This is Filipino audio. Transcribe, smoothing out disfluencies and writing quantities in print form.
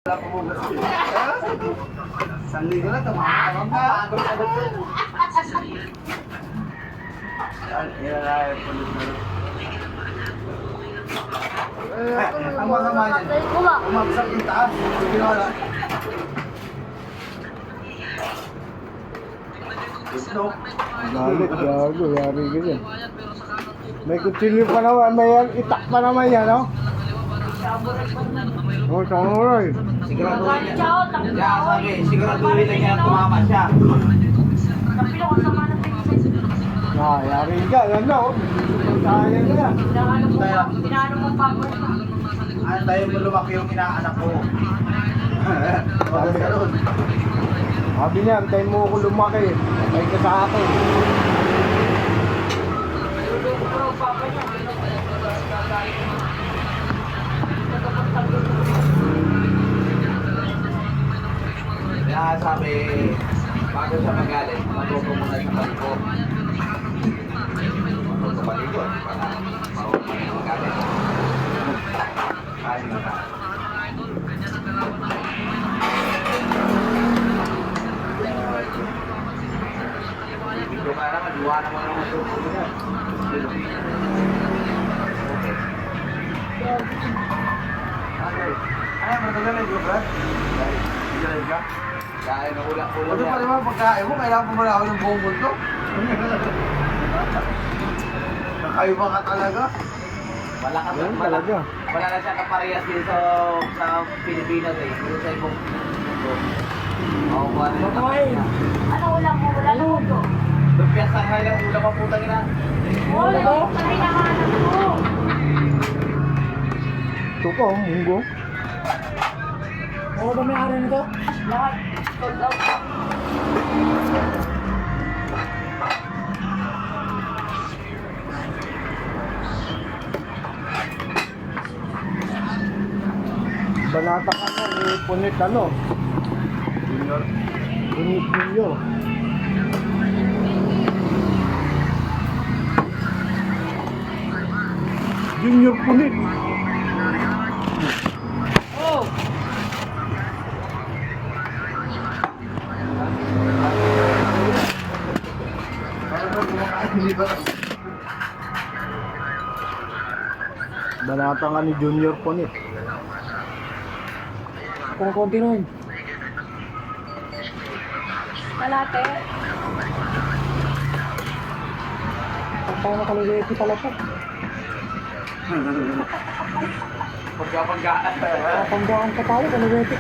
Wala po mo gusto. Sali ko na, tumakawag na. Agad-agad. Ilalaya po nito. Ang mga manyan, umagsak yung taas. Ginola. Gusto. Gago, yari ka dyan. May kutsilyo pa naman, may itak pa naman yan, no? Oh, samurai. Siguraduhin niya. Kaya sabi, siguraduhin na niya tumama siya. Yari ka, yan na, oh. Sayang ka. Ano tayo mo lumaki yung inaanak ko? Bakit ka ron? Sabi niya, antayin mo ako lumaki. Ay ka sa akin. Kaya sabi, bago siya magalit, matuto muna sa paliko. Matuto sa paliko, para marunong siya magalit. Kaya na ka. Video ka naman, duwa naman ang matuto niya. Okay. Ay, matagal na yung brad. Diyan ka? Kain ng ulang-ulang Ano yan. pa naman pagkain mo, kailangan pa malaki ng buong mundo. Nakaiba ka talaga. Malakas Yan wala, talaga. wala na siya kaparehas dito sa Pilipinas eh. Dito sa ibang mundo. Makukuha rin yung Makain. Ano ulam mo? Wala na ulo. Lumpia Shanghai lang ulam ang putang ina. Wala ko. Sanay na hanap ko. Ito pa, oh, munggo. Oo ba may-ari nito? Lahat. Sold out. Banata ka na, punit ano? Junior. Punit ninyo. Junior punit. Oh! Para ba kumakain, hindi ba? Banata ka ni Junior punit. Kung konti nun. Kalate. Paano kaluleti pala siya? Pagkapagkaan. Panggaan ka tayo, kaluleti.